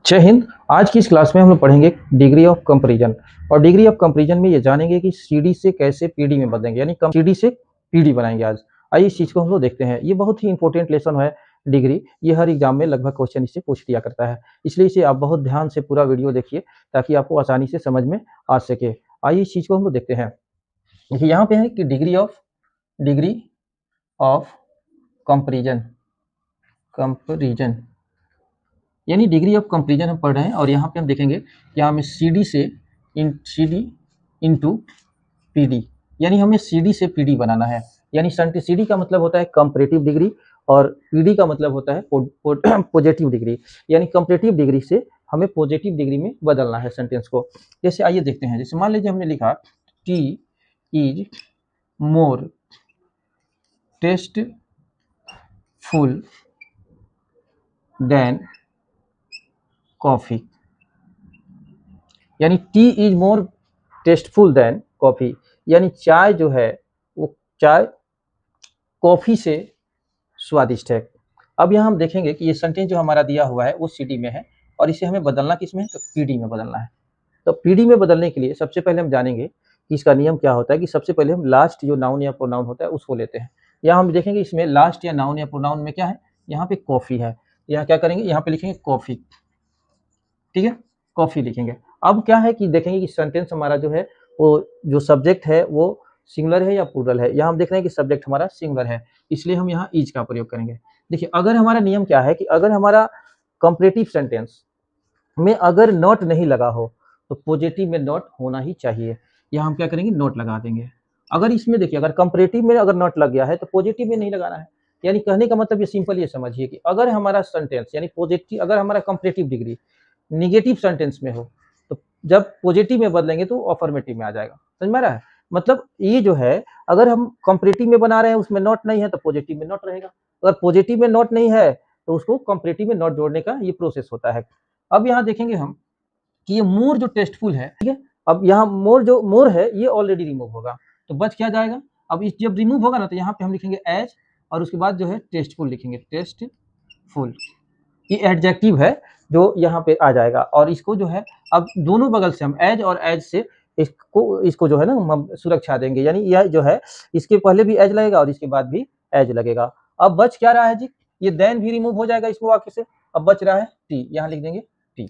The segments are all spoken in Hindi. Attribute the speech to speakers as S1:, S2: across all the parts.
S1: जय हिंद। आज की इस क्लास में हम लोग पढ़ेंगे डिग्री ऑफ कंपैरिजन। और डिग्री ऑफ कंपैरिजन में ये जानेंगे कि सीडी से कैसे पीडी में बदलेंगे, यानी सीडी से पीडी बनाएंगे आज। आइए इस चीज़ को हम लोग देखते हैं। ये बहुत ही इंपॉर्टेंट लेसन है डिग्री। ये हर एग्जाम में लगभग क्वेश्चन इससे पूछ लिया करता है, इसलिए इसे आप बहुत ध्यान से पूरा वीडियो देखिए ताकि आपको आसानी से समझ में आ सके। आइए इस चीज़ को हम लोग देखते हैं। देखिए यहाँ पे है कि डिग्री ऑफ कंपैरिजन कंपैरिजन यानी डिग्री ऑफ कंपैरिजन हम पढ़ रहे हैं। और यहाँ पे हम देखेंगे कि हमें सीडी इंटू पीडी, यानी हमें सीडी से पीडी बनाना है। यानी सीडी का मतलब होता है कंपैरेटिव डिग्री और पीडी का मतलब होता है पॉजिटिव डिग्री। यानी कंपैरेटिव डिग्री से हमें पॉजिटिव डिग्री में बदलना है सेंटेंस को। जैसे आइए देखते हैं। जैसे मान लीजिए हमने लिखा tea is more tasteful than coffee, यानी tea is more tasteful than coffee, यानी चाय जो है वो चाय कॉफी से स्वादिष्ट है। अब यहाँ हम देखेंगे कि ये सेंटेंस जो हमारा दिया हुआ है वो सीडी में है और इसे हमें बदलना किस में है, तो पीडी में बदलना है। तो पीडी में बदलने के लिए सबसे पहले हम जानेंगे कि इसका नियम क्या होता है कि सबसे पहले हम लास्ट जो नाउन या प्रोनाउन होता है उसको लेते हैं। यहाँ हम देखेंगे इसमें लास्ट या नाउन या प्रोनाउन में क्या है, यहाँ पे कॉफी है। यहाँ क्या करेंगे, यहाँ पे लिखेंगे कॉफी, ठीक है, कॉफी लिखेंगे। अब क्या है कि देखेंगे कि सेंटेंस हमारा जो है वो जो सब्जेक्ट है वो सिंगुलर है या प्लूरल है। यहाँ हम देख रहे हैं कि सब्जेक्ट हमारा सिंगुलर है, इसलिए हम यहाँ इज का प्रयोग करेंगे। देखिए अगर हमारा नियम क्या है कि अगर हमारा कंपैरेटिव सेंटेंस में अगर नॉट नहीं लगा हो तो पॉजिटिव में नॉट होना ही चाहिए। यहाँ हम क्या करेंगे, नॉट लगा देंगे। अगर इसमें देखिए अगर कंपैरेटिव में अगर नॉट लग गया है तो पॉजिटिव में नहीं लगाना है। यानी कहने का मतलब ये सिंपल ये समझिए कि अगर हमारा सेंटेंस यानी पॉजिटिव, अगर हमारा कंपैरेटिव डिग्री निगेटिव सेंटेंस में हो तो जब पॉजिटिव में बदलेंगे तो अफर्मेटिव में आ जाएगा। समझ में आ रहा है? मतलब ये जो है अगर हम कंपैरेटिव में बना रहे हैं उसमें नॉट नहीं है तो पॉजिटिव में नॉट रहेगा। अगर पॉजिटिव में नॉट नहीं है तो उसको कंपैरेटिव में नॉट जोड़ने का ये प्रोसेस होता है। अब यहाँ देखेंगे हम कि ये मोर जो टेस्टफुल है, ठीक है, अब यहाँ मोर जो मोर है ये ऑलरेडी रिमूव होगा तो बच क्या जाएगा। अब इस जब रिमूव होगा ना तो यहाँ पे हम लिखेंगे एज और उसके बाद जो है टेस्टफुल लिखेंगे, टेस्टफुल। ये एडजेक्टिव है जो यहाँ पे आ जाएगा और इसको जो है अब दोनों बगल से हम एज और एज से इसको जो है ना हम सुरक्षा देंगे। यानी यह जो है इसके पहले भी एज लगेगा और इसके बाद भी एज लगेगा। अब बच क्या रहा है जी, ये देन भी रिमूव हो जाएगा इस वाक्य से। अब बच रहा है टी, यहाँ लिख देंगे टी,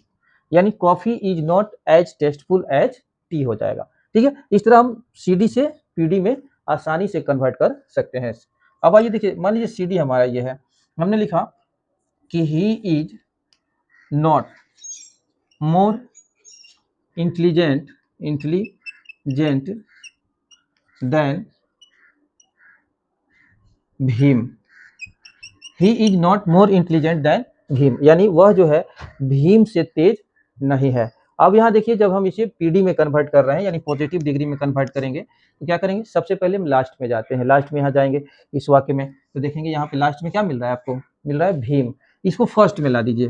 S1: यानी coffee is not as tasteful as tea हो जाएगा। ठीक है, इस तरह हम सीडी से पीडी में आसानी से कन्वर्ट कर सकते हैं। अब आइए देखिए, मान लीजिए सीडी हमारा ये है, हमने लिखा कि he is not more intelligent then Bhim. He is not more intelligent then Bhim, यानी वह जो है भीम से तेज नहीं है। अब यहाँ देखिए जब हम इसे पीडी में कन्वर्ट कर रहे हैं यानी पॉजिटिव डिग्री में कन्वर्ट करेंगे तो क्या करेंगे, सबसे पहले हम लास्ट में जाते हैं। लास्ट में यहाँ जाएंगे इस वाक्य में तो देखेंगे यहाँ पे लास्ट में क्या मिल रहा है, आपको मिल रहा है भीम। इसको फर्स्ट में ला दीजिए,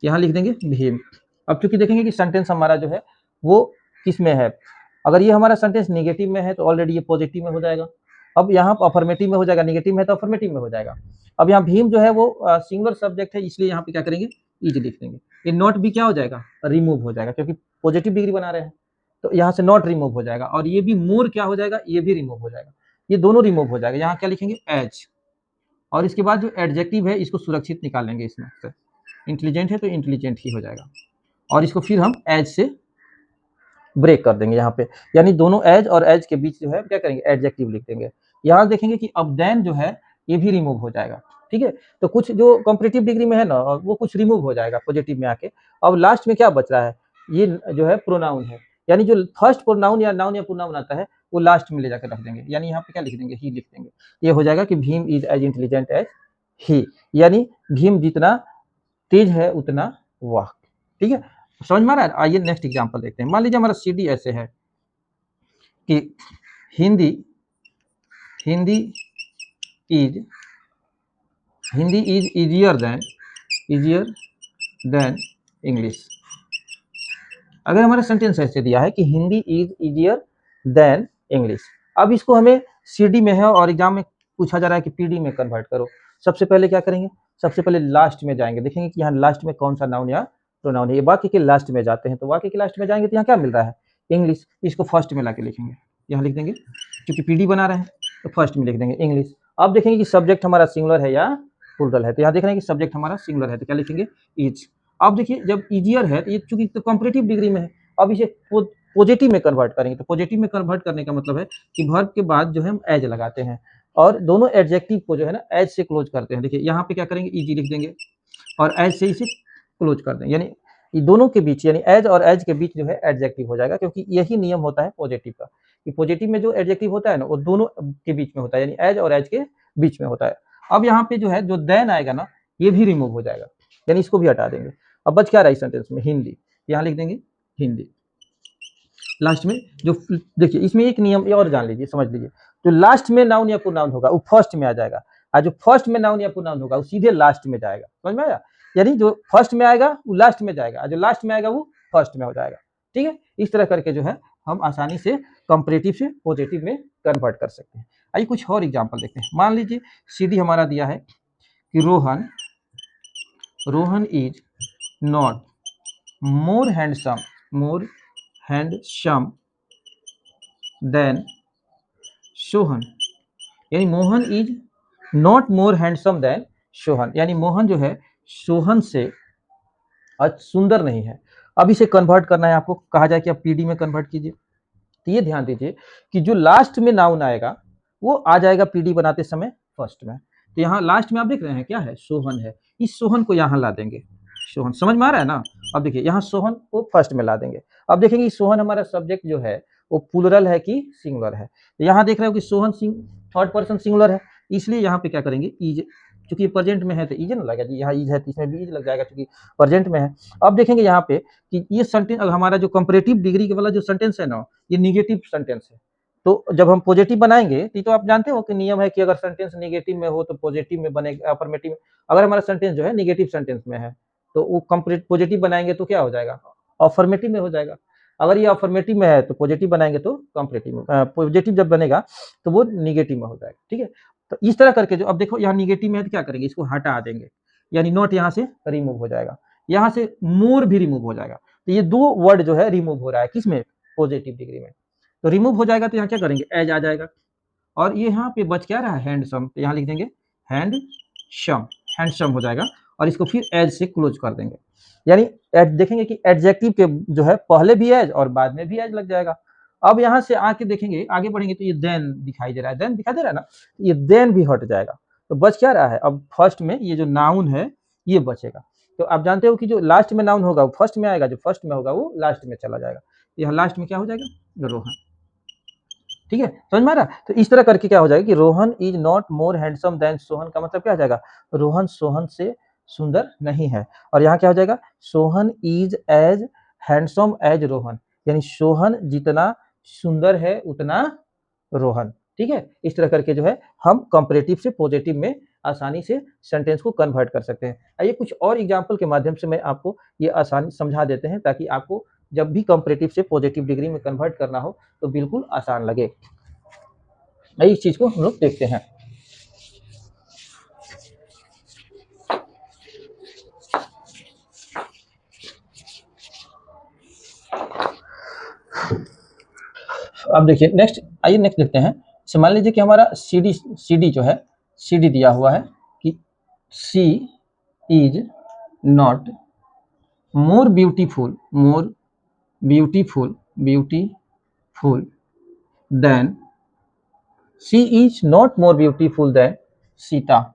S1: यहाँ लिख देंगे भीम। अब चूंकि देखेंगे कि सेंटेंस हमारा जो है वो किस में है, अगर ये हमारा सेंटेंस निगेटिव में है तो ऑलरेडी ये पॉजिटिव में हो जाएगा। अब यहाँ अफर्मेटिव में हो जाएगा, निगेटिव में है तो अफर्मेटिव में हो जाएगा। अब यहाँ भीम जो है वो सिंगुलर सब्जेक्ट है, इसलिए यहाँ पे क्या करेंगे, इज लिख देंगे। ये नॉट भी क्या हो जाएगा, रिमूव हो जाएगा, क्योंकि पॉजिटिव डिग्री बना रहे हैं तो यहाँ से नॉट रिमूव हो जाएगा। और ये भी मोर क्या हो जाएगा, ये भी रिमूव हो जाएगा, ये दोनों रिमूव हो जाएगा। यहाँ क्या लिखेंगे, एज, और इसके बाद जो एडजेक्टिव है इसको सुरक्षित निकाल लेंगे इसमें से। इंटेलिजेंट है तो इंटेलिजेंट ही हो जाएगा और इसको फिर हम एज से ब्रेक कर देंगे यहाँ पे, यानी दोनों एज और एज के बीच जो है क्या करेंगे, एडजेक्टिव लिख देंगे। यहाँ देखेंगे कि अब देन जो है ये भी रिमूव हो जाएगा। ठीक है, तो कुछ जो कंपैरेटिव डिग्री में है ना वो कुछ रिमूव हो जाएगा पॉजिटिव में आके। अब लास्ट में क्या बच रहा है, ये जो है प्रोनाउन है, यानी जो फर्स्ट प्रोनाउन या नाउन या प्रोनाउन आता है वो लास्ट में ले जाकर रख देंगे। यानी यहाँ पे क्या लिख देंगे, ही लिख देंगे। ये हो जाएगा कि Bhim is as intelligent as he, यानी भीम जितना तेज है उतना वह। ठीक है, समझ में आ रहा है? आइए नेक्स्ट एग्जांपल देखते हैं। मान लीजिए हमारा सीडी ऐसे है कि Hindi Hindi is easier than English. अगर हमारा सेंटेंस ऐसे दिया है कि Hindi is easier than English, अब इसको हमें सीडी में है और एग्जाम में पूछा जा रहा है कि पीडी में कन्वर्ट करो। सबसे पहले क्या करेंगे, सबसे पहले लास्ट में जाएंगे, देखेंगे कि यहाँ लास्ट में कौन सा नाउन या प्रोनाउन है, ये वाक्य के लास्ट में जाते हैं। तो वाक्य के लास्ट में जाएंगे तो यहाँ क्या मिल रहा है, इंग्लिश, इसको फर्स्ट में ला के लिखेंगे, यहाँ लिख देंगे, क्योंकि पीडी बना रहे हैं तो फर्स्ट में लिख देंगे इंग्लिश। अब देखेंगे कि सब्जेक्ट हमारा सिंगुलर है या प्लूरल है, तो यहाँ देख रहे हैं कि सब्जेक्ट हमारा सिंगुलर है तो क्या लिखेंगे, इज। अब देखिए जब इजियर है तो ये चूंकि तो कंपैरेटिव डिग्री में है, अब इसे पॉजिटिव में कन्वर्ट करेंगे, तो पॉजिटिव में कन्वर्ट करने का मतलब है कि वर्ब के बाद जो है हम एज लगाते हैं और दोनों एडजेक्टिव को जो है ना एज से क्लोज करते हैं। देखिए यहाँ पे क्या करेंगे, इजी लिख देंगे और एज से इसे क्लोज कर देंगे, यानी ये दोनों के बीच, यानी एज और एज के बीच जो है एडजेक्टिव हो जाएगा, क्योंकि यही नियम होता है पॉजिटिव का, कि पॉजिटिव में जो एडजेक्टिव होता है ना वो दोनों के बीच में होता है, यानी एज और एज के बीच में होता है। अब यहाँ पे जो है जो देन आएगा ना ये भी रिमूव हो जाएगा, यानी इसको भी हटा देंगे। अब बच क्या रहा है इस सेंटेंस में, हिंदी, यहाँ लिख देंगे हिंदी। लास्ट में जो देखिए इसमें एक नियम ये और जान लीजिए, समझ लीजिए, जो लास्ट में नाउन या प्रोनाउन होगा वो फर्स्ट में आ जाएगा, और जो फर्स्ट में नाउन या प्रोनाउन होगा वो सीधे लास्ट में जाएगा, समझ में आया, यानी जो फर्स्ट में आएगा वो लास्ट में जाएगा और जो लास्ट में आएगा वो फर्स्ट में हो जाएगा। ठीक है, इस तरह करके जो है हम आसानी से कंपैरेटिव से पॉजिटिव में कन्वर्ट कर सकते हैं। आइए कुछ और एग्जांपल देखते हैं। मान लीजिए सीधी हमारा दिया है कि Rohan is not more handsome than Sohan, यानी Mohan is not more handsome than Sohan, यानी मोहन जो है सोहन से सुंदर नहीं है। अब इसे कन्वर्ट करना है आपको, कहा जाए कि आप पीडी में कन्वर्ट कीजिए, तो ये ध्यान दीजिए कि जो लास्ट में नाउन आएगा वो आ जाएगा पीडी बनाते समय फर्स्ट में। तो यहाँ लास्ट में आप देख रहे हैं क्या है, सोहन है, इस सोहन को यहाँ ला देंगे, सोहन, समझ में आ रहा है ना। अब देखिए यहाँ सोहन को फर्स्ट में ला देंगे। अब देखेंगे सोहन हमारा सब्जेक्ट जो है वो प्लूरल है कि सिंगुलर है, तो यहाँ देख रहे हो कि सोहन थर्ड पर्सन सिंगुलर है, इसलिए यहाँ पे क्या करेंगे, इज, क्योंकि प्रेजेंट में है तो इज ना लगेगा जी, यहाँ इज है तो इसमें भी इज लग जाएगा क्योंकि प्रेजेंट में है। अब देखेंगे यहाँ पे कि ये सेंटेंस हमारा जो कंपैरेटिव डिग्री वाला जो सेंटेंस है ना ये निगेटिव सेंटेंस है, तो जब हम पॉजिटिव बनाएंगे तो आप जानते हो कि नियम है कि अगर सेंटेंस नेगेटिव में हो तो पॉजिटिव में बनेगा, अफर्मेटिव में। अगर हमारा सेंटेंस जो है नेगेटिव सेंटेंस में है तो वो कंप्लीट पॉजिटिव बनाएंगे तो क्या हो जाएगा, अफर्मेटिव में हो जाएगा। अगर ये अफर्मेटिव में है तो पॉजिटिव बनाएंगे तो कंपैरेटिव में, पॉजिटिव जब बनेगा तो वो निगेटिव में हो जाएगा। ठीक है, तो इस तरह करके जो अब देखो यहाँ निगेटिव में है तो क्या करेंगे, इसको हटा देंगे, यानी नॉट यहाँ से रिमूव हो जाएगा, यहाँ से मोर भी रिमूव हो जाएगा, तो ये दो वर्ड जो है रिमूव हो रहा है किसमें, पॉजिटिव डिग्री में, तो रिमूव हो जाएगा तो यहाँ क्या करेंगे, एज आ जाएगा। और ये यहाँ पे बच क्या रहा है, हैंडसम, तो यहाँ लिख देंगे हैंडसम, हैंडसम हो जाएगा और इसको फिर एज से क्लोज कर देंगे, यानी देखेंगे कि एडजेक्टिव के जो है पहले भी एज और बाद में भी एज लग जाएगा। अब यहाँ से आके देखेंगे, आगे बढ़ेंगे तो ये देन दिखाई दे रहा है, देन दिखाई दे रहा है ना, ये देन भी हट जाएगा, तो बच क्या रहा है, अब फर्स्ट में ये जो नाउन है ये बचेगा। तो आप जानते हो कि जो लास्ट में नाउन होगा वो फर्स्ट में आएगा, जो फर्स्ट में होगा वो लास्ट में चला जाएगा, यहाँ लास्ट में क्या हो जाएगा, रोहन। ठीक है, समझ में आ रहा है? तो इस तरह करके क्या हो जाएगा कि Rohan is not more handsome than Sohan का मतलब क्या हो जाएगा, रोहन सोहन से सुंदर नहीं है। और यहाँ क्या हो जाएगा, Sohan is as handsome as Rohan, यानी सोहन जितना सुंदर है उतना रोहन। ठीक है, इस तरह करके जो है हम कंपैरेटिव से पॉजिटिव में आसानी से सेंटेंस को कन्वर्ट कर सकते हैं। आइए कुछ और एग्जांपल के माध्यम से मैं आपको ये आसानी समझा देते हैं, ताकि आपको जब भी कंपैरेटिव से पॉजिटिव डिग्री में कन्वर्ट करना हो तो बिल्कुल आसान लगे। इस चीज को हम लोग देखते हैं। अब देखिए नेक्स्ट, आइए नेक्स्ट देखते हैं। मान लीजिए कि हमारा सी डी जो है, सी डी दिया हुआ है कि she is not more beautiful than, she is not more beautiful than Sita,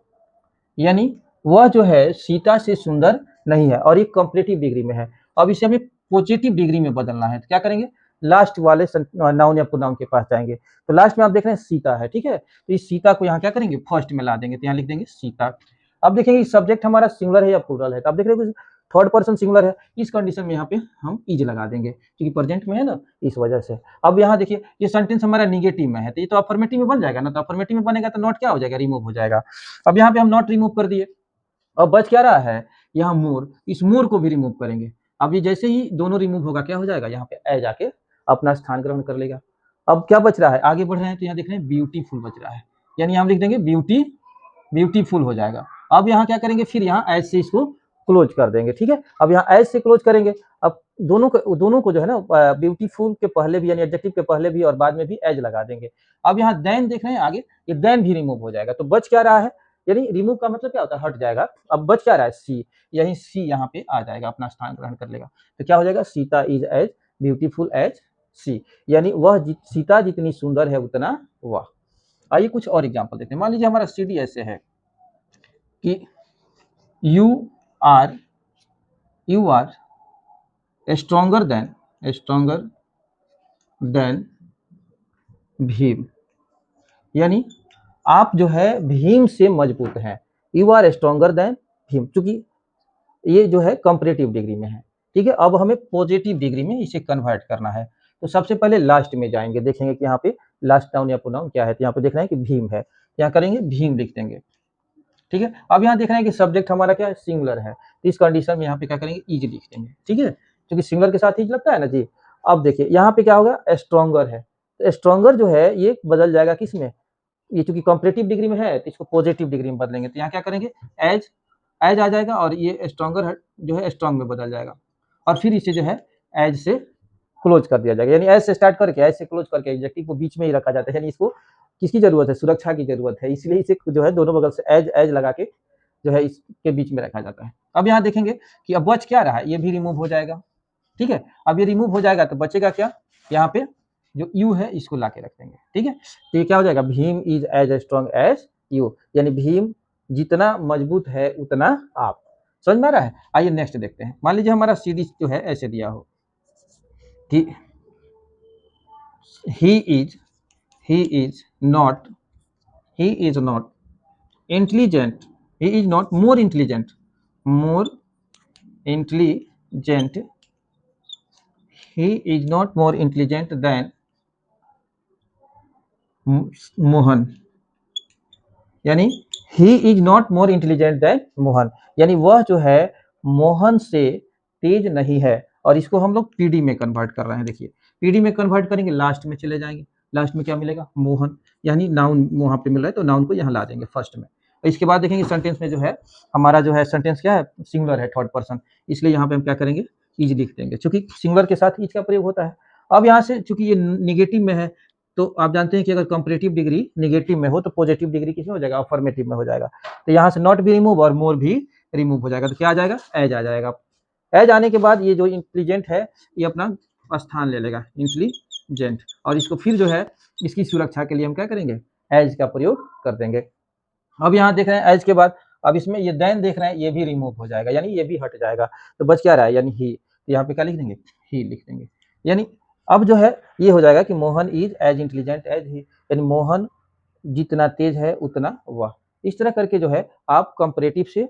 S1: यानी वह जो है सीता से सुंदर नहीं है, और ये कंपैरेटिव डिग्री में है। अब इसे हमें पॉजिटिव डिग्री में बदलना है, तो क्या करेंगे, लास्ट वाले नाउन या प्रोनाउन के पास जाएंगे, तो लास्ट में आप देख रहे हैं सीता है, ठीक है, तो इस सीता को यहाँ क्या करेंगे, फर्स्ट में ला देंगे, तो यहाँ लिख देंगे सीता। अब देखेंगे सब्जेक्ट हमारा सिंगुलर है या प्लूरल है, तो आप देख रहे हो थर्ड पर्सन सिंगुलर है, इस कंडीशन में यहाँ पे हम इज लगा देंगे क्योंकि प्रेजेंट में है ना, इस वजह से। अब यहाँ देखिए ये सेंटेंस हमारा निगेटिव में है, तो ये तो अफर्मेटिव में बन जाएगा ना, तो अफर्मेटिव में बनेगा तो नॉट क्या हो जाएगा, रिमूव हो जाएगा। अब यहाँ पे हम नॉट रिमूव कर दिए, अब बच क्या रहा है, यहाँ मोर, इस मोर को भी रिमूव करेंगे। अब ये जैसे ही दोनों रिमूव होगा क्या हो जाएगा, यहाँ पे ए जाके अपना स्थान ग्रहण कर लेगा। अब क्या बच रहा है, आगे बढ़ रहे हैं तो यहाँ देख रहे हैं ब्यूटीफुल बच रहा है, यानी हम लिख देंगे ब्यूटीफुल हो जाएगा। अब यहाँ क्या करेंगे, फिर यहाँ एज से इसको क्लोज कर देंगे, ठीक है। अब यहाँ एज से क्लोज करेंगे। अब दोनों को जो है ना ब्यूटीफुल के पहले भी यानी एडजेक्टिव के पहले भी और बाद में भी एज लगा देंगे। अब यहाँ देन देख रहे हैं आगे, ये देन भी रिमूव हो जाएगा। तो बच क्या रहा है, यानी रिमूव का मतलब क्या होता है, हट जाएगा। अब बच क्या रहा है, सी, यही सी यहाँ पे आ जाएगा, अपना स्थान ग्रहण कर लेगा। तो क्या हो जाएगा, Sita is as beautiful as she, यानी वह सीता जितनी सुंदर है उतना वह। आइए कुछ और एग्जाम्पल देखते हैं। मान लीजिए हमारा सीडी ऐसे है कि you are stronger than Bhim, यानी आप जो है भीम से मजबूत हैं। You are stronger than Bhim, क्योंकि ये जो है कंपैरेटिव डिग्री में है, ठीक है। अब हमें पॉजिटिव डिग्री में इसे कन्वर्ट करना है। तो सबसे पहले लास्ट में जाएंगे, देखेंगे कि यहाँ पे लास्ट नाउन या प्रोनाउन क्या है। तो यहाँ पे देख रहे हैं कि भीम है, यहाँ करेंगे भीम लिख देंगे, ठीक है। अब यहाँ देख रहे हैं कि सब्जेक्ट हमारा क्या है, सिंगुलर है। तो इस कंडीशन में यहाँ पे क्या करेंगे, इज लिख देंगे, ठीक है, क्योंकि सिंगुलर के साथ इज लगता है ना जी। अब देखिए यहाँ पे क्या होगा, स्ट्रॉन्गर है। तो स्ट्रॉन्गर जो है ये बदल जाएगा किस में, ये चूंकि कंपैरेटिव डिग्री में है तो इसको पॉजिटिव डिग्री में बदलेंगे। तो यहाँ क्या करेंगे, एज एज आ जाएगा और ये स्ट्रॉन्गर जो है स्ट्रॉन्ग में बदल जाएगा। और फिर इसे जो है एज से क्लोज कर दिया जाएगा, यानी एज से स्टार्ट करके एज से क्लोज करके एडजेक्टिव को बीच में ही रखा जाता है। यानी इसको किसकी जरूरत है, सुरक्षा की जरूरत है, इसलिए इसे जो है दोनों बगल से एज एज लगा के जो है इसके बीच में रखा जाता है। अब यहाँ देखेंगे कि अब बच क्या रहा है, ये भी रिमूव हो जाएगा, ठीक है। अब ये रिमूव हो जाएगा तो बचेगा क्या, यहाँ पे जो यू है इसको ला के रख देंगे, ठीक है। तो ये क्या हो जाएगा, Bhim is as strong as you, यानी भीम जितना मजबूत है उतना आप। समझ में आ रहा है। आइए नेक्स्ट देखते हैं। मान लीजिए हमारा सीरीज जो है ऐसे दिया हो कि he is not intelligent, he is not more intelligent, more intelligent, he is not more intelligent than Mohan, यानी he is not more intelligent then Mohan, यानी वह जो है मोहन से तेज नहीं है। और इसको हम लोग पीडी में कन्वर्ट कर रहे हैं। देखिए पीडी में कन्वर्ट करेंगे, लास्ट में चले जाएंगे, लास्ट में क्या मिलेगा, मोहन, यानी नाउन वहां पे मिल रहा है तो नाउन को यहाँ ला देंगे फर्स्ट में। इसके बाद देखेंगे सेंटेंस में जो है हमारा जो है सेंटेंस क्या है, सिंगुलर है, थर्ड पर्सन, इसलिए यहाँ पे हम क्या करेंगे, इज लिख देंगे, क्योंकि सिंगुलर के साथ इज का प्रयोग होता है। अब यहाँ से चूंकि ये निगेटिव में है तो आप जानते हैं कि अगर कंपैरेटिव डिग्री नेगेटिव में हो तो पॉजिटिव डिग्री किस में हो जाएगा, अफर्मेटिव में हो जाएगा। तो यहाँ से नॉट भी रिमूव और मोर भी रिमूव हो जाएगा। तो क्या आ जाएगा, एज आ जाएगा। एज आने के बाद ये जो इंटेलिजेंट है ये अपना स्थान ले लेगा, इंटेलिजेंट, और इसको फिर जो है इसकी सुरक्षा के लिए हम क्या करेंगे, एज का प्रयोग कर देंगे। अब यहाँ देख रहे हैं एज के बाद अब इसमें ये देन देख रहे हैं, ये भी रिमूव हो जाएगा, यानी ये भी हट जाएगा। तो बच क्या रहा है, यानी ही, यहाँ पे क्या लिख देंगे, ही लिख देंगे। यानी अब जो है ये हो जाएगा कि Mohan is as intelligent as he, यानी मोहन जितना तेज है उतना वह। इस तरह करके जो है आप कंपैरेटिव से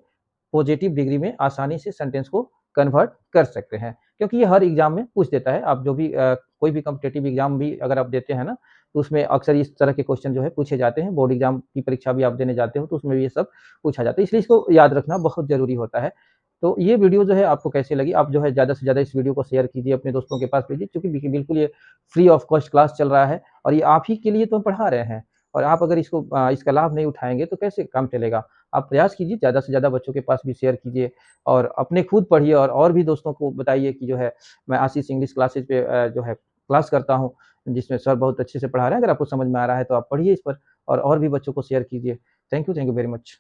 S1: पॉजिटिव डिग्री में आसानी से सेंटेंस को कन्वर्ट कर सकते हैं, क्योंकि ये हर एग्जाम में पूछ देता है। आप जो भी कोई भी कॉम्पिटिटिव एग्जाम भी अगर आप देते हैं ना तो उसमें अक्सर इस तरह के क्वेश्चन जो है पूछे जाते हैं। बोर्ड एग्जाम की परीक्षा भी आप देने जाते हो तो उसमें भी ये सब पूछा जाता है, इसलिए इसको याद रखना बहुत जरूरी होता है। तो ये वीडियो जो है आपको कैसी लगी, आप जो है ज़्यादा से ज़्यादा इस वीडियो को शेयर कीजिए, अपने दोस्तों के पास भेजिए, क्योंकि बिल्कुल ये फ्री ऑफ कॉस्ट क्लास चल रहा है और ये आप ही के लिए तो पढ़ा रहे हैं। और आप अगर इसको इसका लाभ नहीं उठाएंगे तो कैसे काम चलेगा। आप प्रयास कीजिए, ज़्यादा से ज़्यादा बच्चों के पास भी शेयर कीजिए और अपने खुद पढ़िए और भी दोस्तों को बताइए कि जो है मैं आशीष इंग्लिश क्लासेज पे जो है क्लास करता हूँ, जिसमें सर बहुत अच्छे से पढ़ा रहे हैं। अगर आपको समझ में आ रहा है तो आप पढ़िए इस पर और भी बच्चों को शेयर कीजिए। Thank you very much.